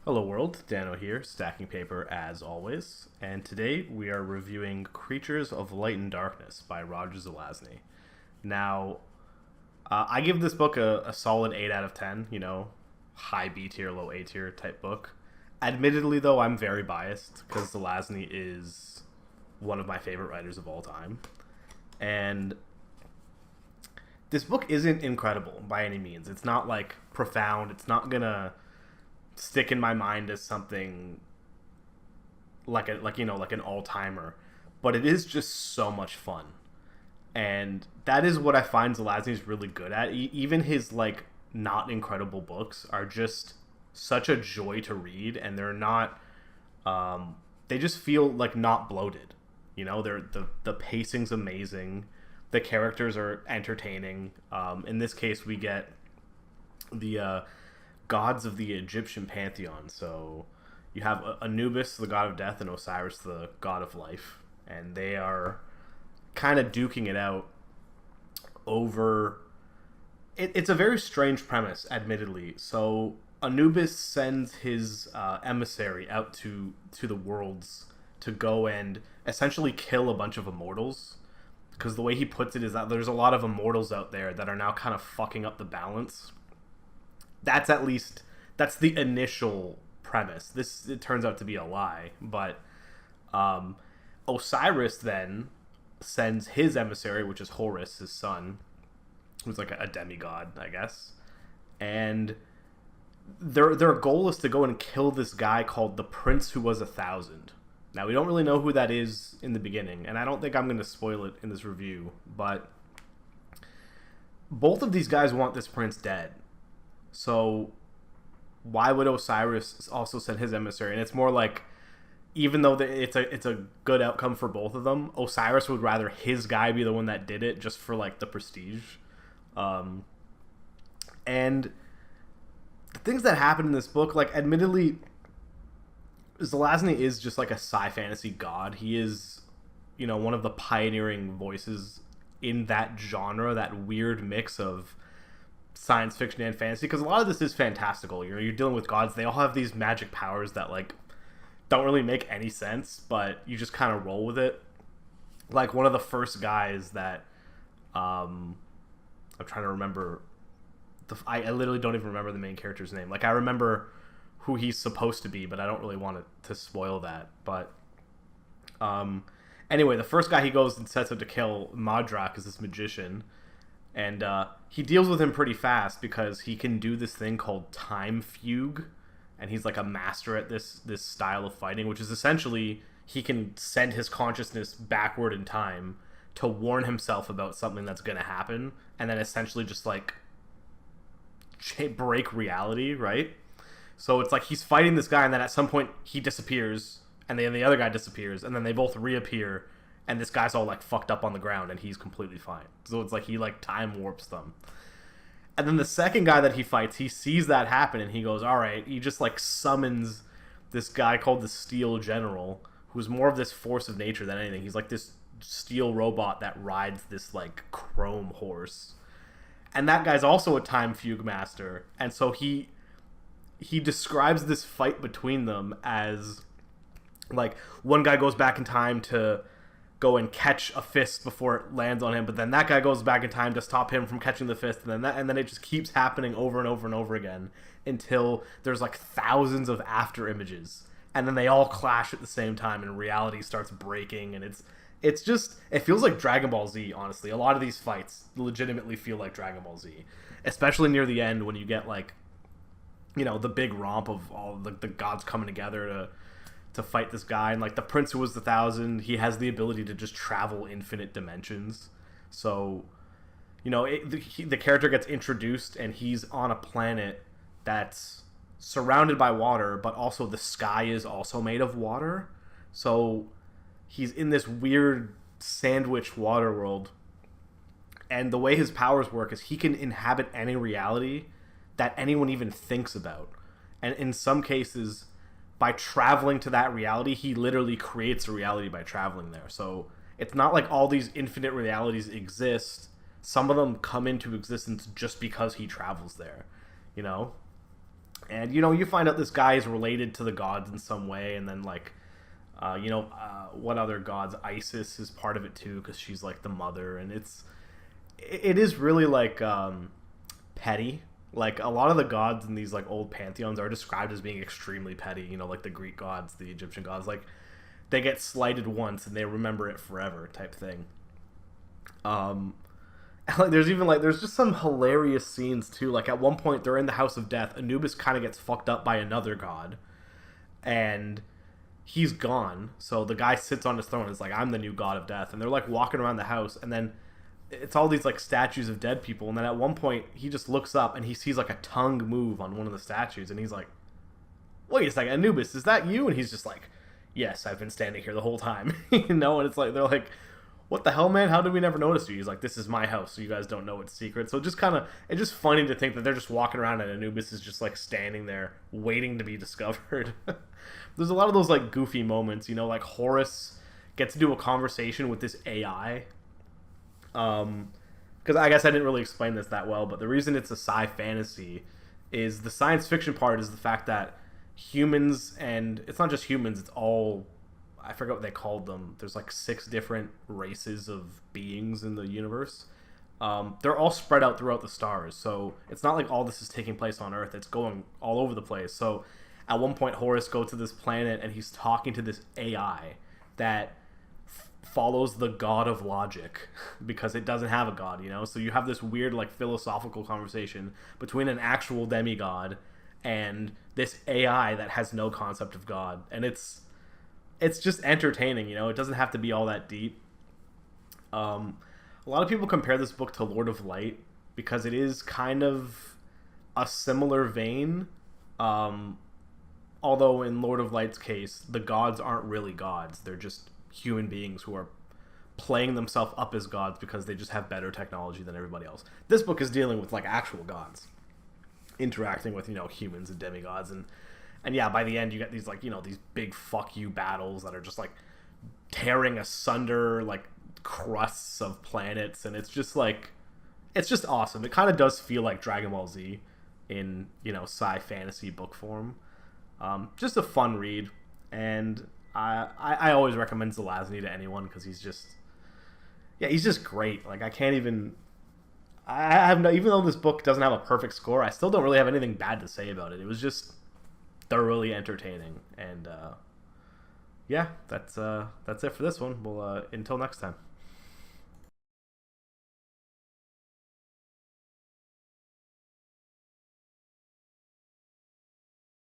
Hello world, Dano here, stacking paper as always, and today we are reviewing Creatures of Light and Darkness by Roger Zelazny. Now, I give this book a solid 8 out of 10, high B tier, low A tier type book. Admittedly though, I'm very biased, because Zelazny is one of my favorite writers of all time. And this book isn't incredible by any means. It's not like profound, it's not gonna stick in my mind as something like an all-timer, but it is just so much fun. And that is what I find Zelazny is really good at. Even his like not incredible books are just such a joy to read, and they're not they just feel like not bloated. They're the pacing's amazing, the characters are entertaining. In this case we get the gods of the Egyptian pantheon. So you have Anubis, the god of death, and Osiris, the god of life, and they are kind of duking it out over. It's a very strange premise, admittedly. So Anubis sends his emissary out to the worlds to go and essentially kill a bunch of immortals. Because the way he puts it is that there's a lot of immortals out there that are now kind of fucking up the balance. That's the initial premise. This, it turns out to be a lie, but Osiris then sends his emissary, which is Horus, his son, who's like a demigod, I guess, and their goal is to go and kill this guy called the Prince Who Was 1,000. Now we don't really know who that is in the beginning, and I don't think I'm going to spoil it in this review, but both of these guys want this prince dead. So why would Osiris also send his emissary? And it's more like, even though it's a good outcome for both of them, Osiris would rather his guy be the one that did it, just for like the prestige. And the things that happen in this book, like, admittedly, Zelazny is just like a sci-fantasy god. He is, one of the pioneering voices in that genre, that weird mix of science fiction and fantasy, because a lot of this is fantastical. You're dealing with gods. They all have these magic powers that like don't really make any sense, but you just kind of roll with it. Like one of the first guys that I'm trying to remember, I literally don't even remember the main character's name. Like, I remember who he's supposed to be, but I don't really want to spoil that. But anyway, the first guy he goes and sets out to kill, Madrak, is this magician. And he deals with him pretty fast because he can do this thing called time fugue, and he's like a master at this style of fighting, which is essentially he can send his consciousness backward in time to warn himself about something that's going to happen, and then essentially just like break reality, right? So it's like he's fighting this guy, and then at some point he disappears, and then the other guy disappears, and then they both reappear, and this guy's all like fucked up on the ground, and he's completely fine. So it's like he like time warps them. And then the second guy that he fights, he sees that happen, and he goes, all right. He just like summons this guy called the Steel General, who's more of this force of nature than anything. He's like this steel robot that rides this like chrome horse, and that guy's also a time fugue master. And so he describes this fight between them as like one guy goes back in time to go and catch a fist before it lands on him, but then that guy goes back in time to stop him from catching the fist, and then it just keeps happening over and over and over again until there's like thousands of after images, and then they all clash at the same time, and reality starts breaking, and it's just, it feels like Dragon Ball Z. Honestly, a lot of these fights legitimately feel like Dragon Ball Z, especially near the end when you get like, the big romp of all the gods coming together to fight this guy. And like the Prince Who Was 1,000, he has the ability to just travel infinite dimensions. So the character gets introduced, and he's on a planet that's surrounded by water, but also the sky is also made of water. So he's in this weird sandwich water world, and the way his powers work is he can inhabit any reality that anyone even thinks about. And in some cases, by traveling to that reality, he literally creates a reality by traveling there. So it's not like all these infinite realities exist. Some of them come into existence just because he travels there, And you find out this guy is related to the gods in some way, and then like, what other gods? Isis is part of it too, because she's like the mother, and it is really like petty. Like a lot of the gods in these like old pantheons are described as being extremely petty. Like the Greek gods, the Egyptian gods, like they get slighted once and they remember it forever, type thing. Like there's just some hilarious scenes too. Like at one point they're in the House of Death. Anubis kind of gets fucked up by another god, and he's gone. So the guy sits on his throne and is like, I'm the new god of death. And they're like walking around the house, and then it's all these like statues of dead people. And then at one point he just looks up and he sees like a tongue move on one of the statues, and he's like, wait a second, Anubis, is that you? And he's just like, yes, I've been standing here the whole time. And it's like, they're like, what the hell, man? How did we never notice you? He's like, this is my house, so you guys don't know it's secret. So it's just funny to think that they're just walking around and Anubis is just like standing there waiting to be discovered. There's a lot of those like goofy moments, like Horus gets to do a conversation with this AI. Because I guess I didn't really explain this that well, but the reason it's a sci-fantasy is the science fiction part is the fact that humans, and it's not just humans, it's all, I forget what they called them. There's like 6 different races of beings in the universe. They're all spread out throughout the stars, so it's not like all this is taking place on Earth. It's going all over the place. So at one point, Horus goes to this planet and he's talking to this AI that follows the god of logic because it doesn't have a god, So you have this weird like philosophical conversation between an actual demigod and this AI that has no concept of God, and it's just entertaining. It doesn't have to be all that deep. A lot of people compare this book to Lord of Light because it is kind of a similar vein. Although in Lord of Light's case, the gods aren't really gods. They're just human beings who are playing themselves up as gods because they just have better technology than everybody else. This book is dealing with like actual gods interacting with humans and demigods, and yeah, by the end you get these like these big fuck you battles that are just like tearing asunder like crusts of planets, and it's just awesome. It kind of does feel like Dragon Ball Z in sci-fantasy book form. Just a fun read, and I always recommend Zelazny to anyone because he's just great. Like I have no, even though this book doesn't have a perfect score, I still don't really have anything bad to say about it. It was just thoroughly entertaining, and yeah, that's it for this one. Well, until next time.